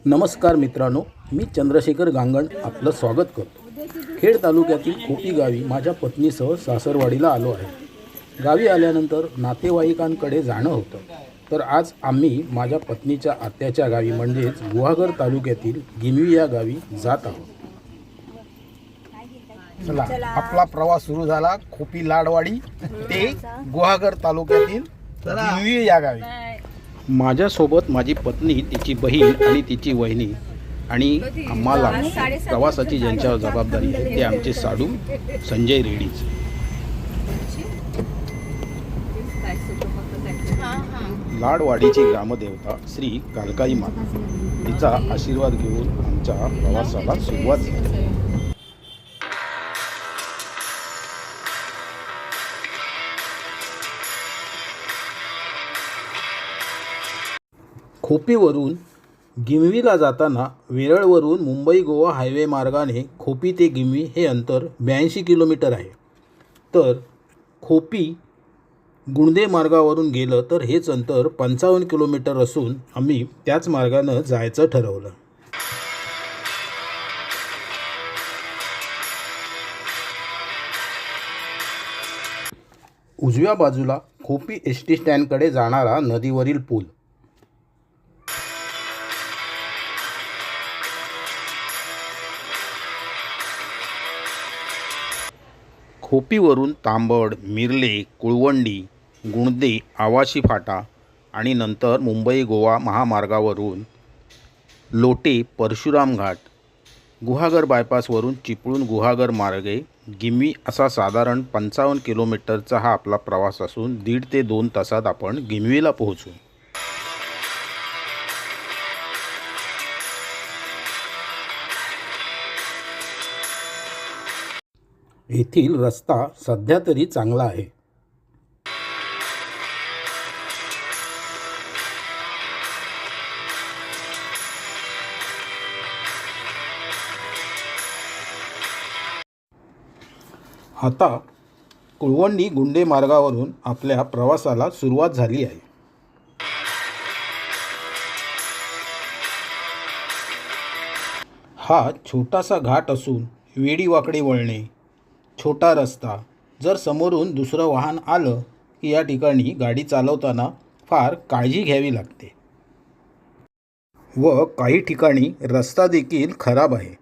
नमस्कार मित्रांनो, मी चंद्रशेखर गांगण आपलं स्वागत करतो। खेड तालुक्यातील खोपी गावी माझ्या पत्नीसह सासरवाडीला आलो आहे। गावी आल्यानंतर नातेवाईकांकडे जाणं होतं, तर आज आम्ही माझ्या पत्नीच्या आत्याच्या गावी म्हणजेच गुहागर तालुक्यातील गिमवी या गावी जात आहोत। चला, आपला प्रवास सुरू झाला खोपी लाडवाडी ते गुहागर तालुक्यातील गिमवी या गावी। माझ्यासोबत माझी पत्नी, तिची बहीण आणि तिची वहिनी आणि आम्हाला प्रवासाची ज्यांच्यावर जबाबदारी आहे ते आमचे साडू संजय रेड्डीच। लाडवाडीची ग्रामदेवता श्री कालकाई माता, तिचा आशीर्वाद घेऊन आमच्या प्रवासाला सुरुवात झाली। खोपीवरून गिमवीला जाताना वेरळवरून मुंबई गोवा हायवे मार्गाने खोपी ते गिमवी हे अंतर 82 किलोमीटर आहे। तर खोपी गुंडे मार्गावरून गेलं तर हेच अंतर 55 किलोमीटर असून आम्ही त्याच मार्गानं जायचं ठरवलं। उजव्या बाजूला खोपी एसटी स्टँडकडे जाणारा नदीवरील पूल, खोपीवरून तांबड, मिरले, कुळवंडी, गुणदे, आवाशी फाटा आणि नंतर मुंबई गोवा महामार्गावरून लोटे, परशुराम घाट, गुहागर बायपासवरून चिपळूण गुहागर मार्गे गिमवी असा साधारण 55 किलोमीटरचा हा आपला प्रवास असून 1.5 ते 2 तासात आपण गिमवीला पोहोचू। येथील रस्ता सध्या तरी चांगला आहे। आता कुळवंडी गुंडे मार्गावरून आपल्या प्रवासाला सुरुवात झाली आहे। हा छोटासा घाट असून वेडीवाकडी वळणे, छोटा रस्ता, जर समोरून दुसरं वाहन आलं की या ठिकाणी गाडी चालवताना फार काळजी घ्यावी लागते व काही ठिकाणी रस्ता देखील खराब आहे।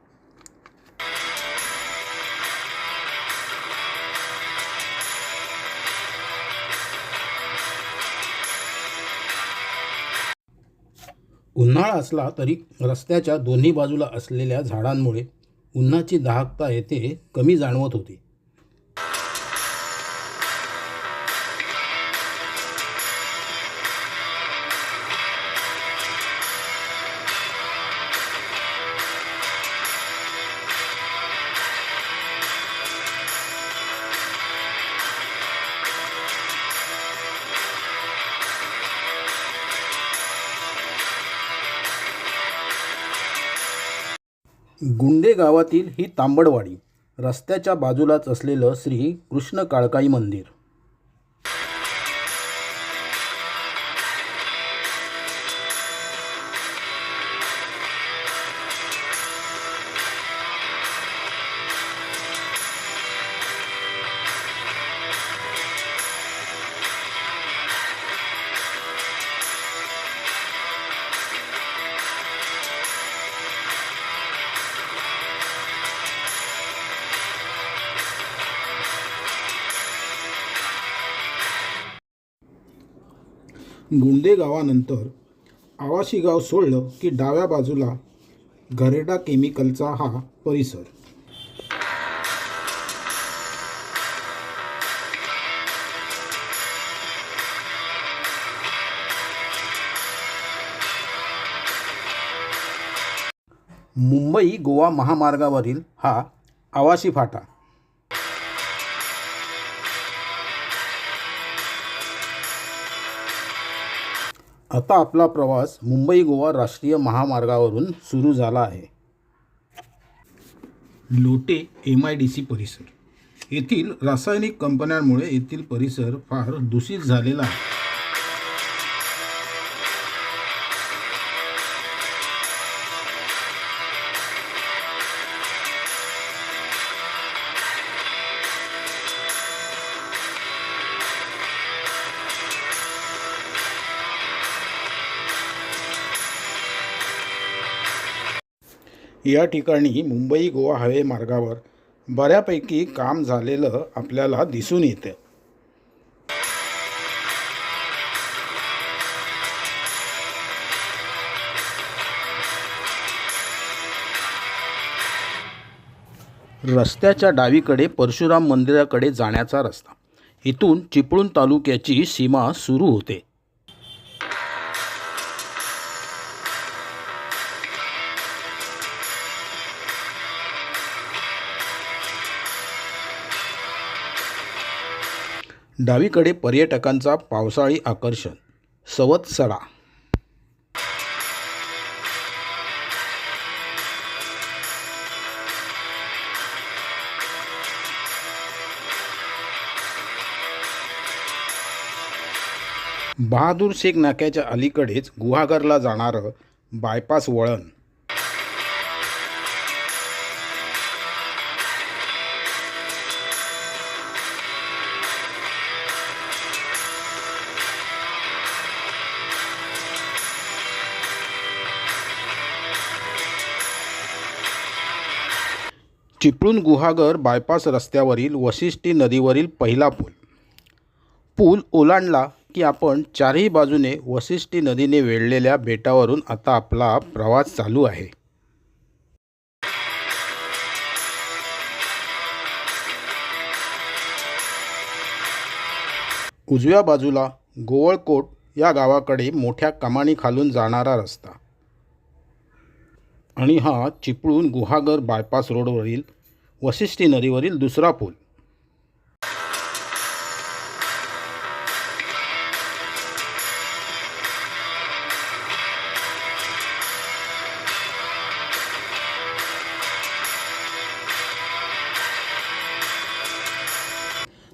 उन्हाळा असला तरी रस्त्याच्या दोन्ही बाजूला असलेल्या झाडांमुळे उन्हाची दाहकता येथे कमी जाणवत होती। गुंडे गावातील ही तांबडवाडी, रस्त्याच्या बाजूलाच असलेलं श्री कृष्ण काळकाई मंदिर, गुंडे गावानंतर आवाशी गाव सोडलं की डाव्या बाजूला गरेडा केमिकलचा हा परिसर। मुंबई गोवा महामार्गावरील हा आवाशी फाटा। आता आपला प्रवास मुंबई गोवा राष्ट्रीय महामार्गावरून सुरू झाला आहे। लोटे MIDC परिसर, येथील रासायनिक कंपन्यांमुळे येथील परिसर फार दूषित झालेला आहे। या ठिकाणी मुंबई गोवा हायवे मार्गावर बऱ्यापैकी काम झालेलं आपल्याला दिसून येतं. रस्त्याच्या डावीकडे परशुराम मंदिराकडे जाण्याचा रस्ता. इथून चिपळूण तालुक्याची सीमा सुरू होते. डावीकडे पर्यटकांचा पावसाळी आकर्षण सवत्सडा. बहादूर शेख नाक्याच्या अलीकडेच गुहागरला जाणारं बायपास वळण. चिपळूण गुहागर बायपास रस्त्यावरील वशिष्ठी नदीवरील पहिला पूल. पूल ओलांडला की आपण चारही बाजूने वशिष्ठी नदीने वेढलेल्या बेटावरून आता आपला प्रवास चालू आहे. उजव्या बाजूला गोवळकोट या गावाकडे मोठ्या कमानी खालून जाणारा रस्ता आणि हा चिपळूण गुहागर बायपास रोडवरील वशिष्ठी नदीवरील दुसरा पूल.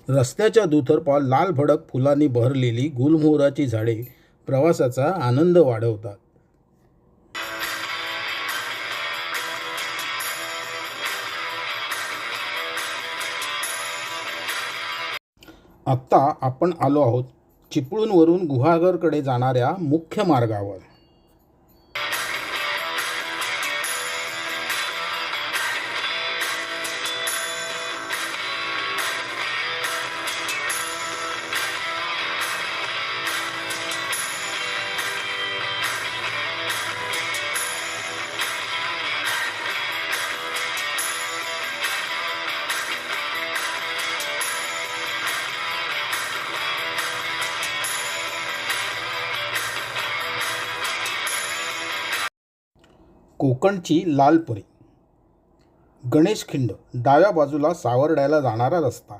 रस्त्याच्या दुतर्फा लाल भडक फुलांनी बहरलेली गुलमोहराची झाडे प्रवासाचा आनंद वाढवतात. आत्ता आपण आलो आहोत चिपळूणवरून गुहागरकडे जाणाऱ्या मुख्य मार्गावर. कोकणची लालपरी. गणेशखिंड डाव्या बाजूला सावर्ड्याला जाणारा रस्ता.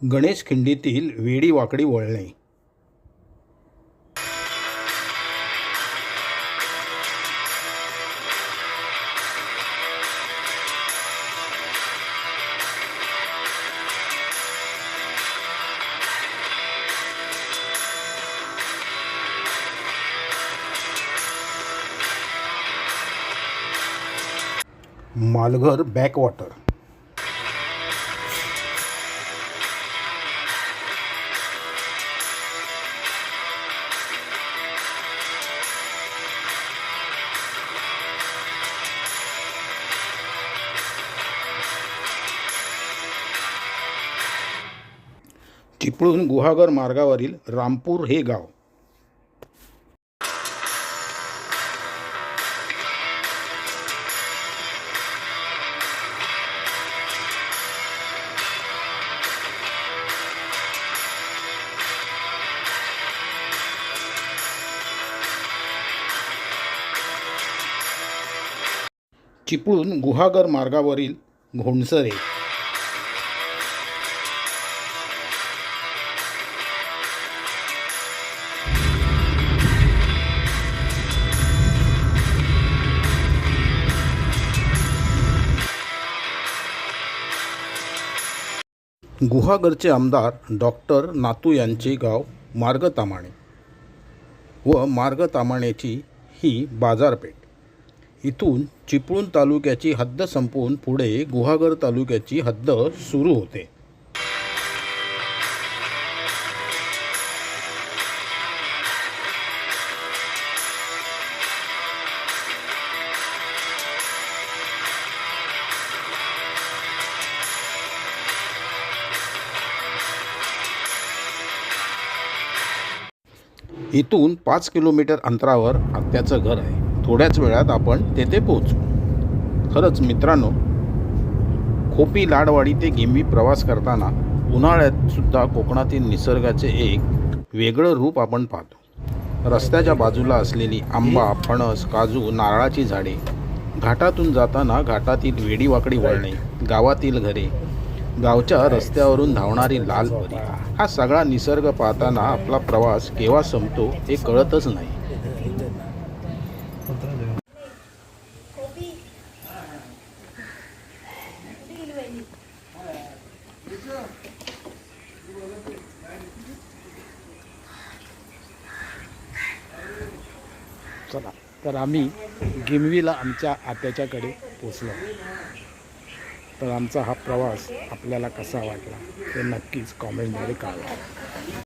गणेशखिंडीतील वेडी वाकडी वळणे. मालघर बॅकवॉटर. चिपळूण गुहागर मार्गावरील रामपूर हे गाव. चिपळूण गुहागर मार्गावरील घोणसरे. गुहागरचे आमदार डॉक्टर नातू यांचे गाव मार्गतामाणे व मार्गतामाणेची ही बाजारपेठ. इथून चिपळूण तालुक्याची हद्द संपवून पुढे गुहागर तालुक्याची हद्द सुरू होते. इथून 5 किलोमीटर अंतरावर आत्याचं घर आहे. थोड्याच वेळात आपण तेथे पोहोचू. खरंच मित्रांनो, खोपी लाडवाडी ते गिंबी प्रवास करताना उन्हाळ्यात सुद्धा कोकणातील निसर्गाचे एक वेगळं रूप आपण पाहतो. रस्त्याच्या बाजूला असलेली आंबा, फणस, काजू, नारळाची झाडे, घाटातून जाताना घाटातील वेडीवाकडी वळणे, गावातील घरे, गावच्या रस्त्यावरून धावणारी लाल परी, हा सगळा निसर्ग पाहताना आपला प्रवास केव्हा संपतो हे कळतच नाही. चला तर आम्ही गिंबीला आमच्या आत्याच्याकडे पोचलो. तर आमचा हा प्रवास आपल्याला कसा वाटला ते नक्कीच कॉमेंटमध्ये कळवा.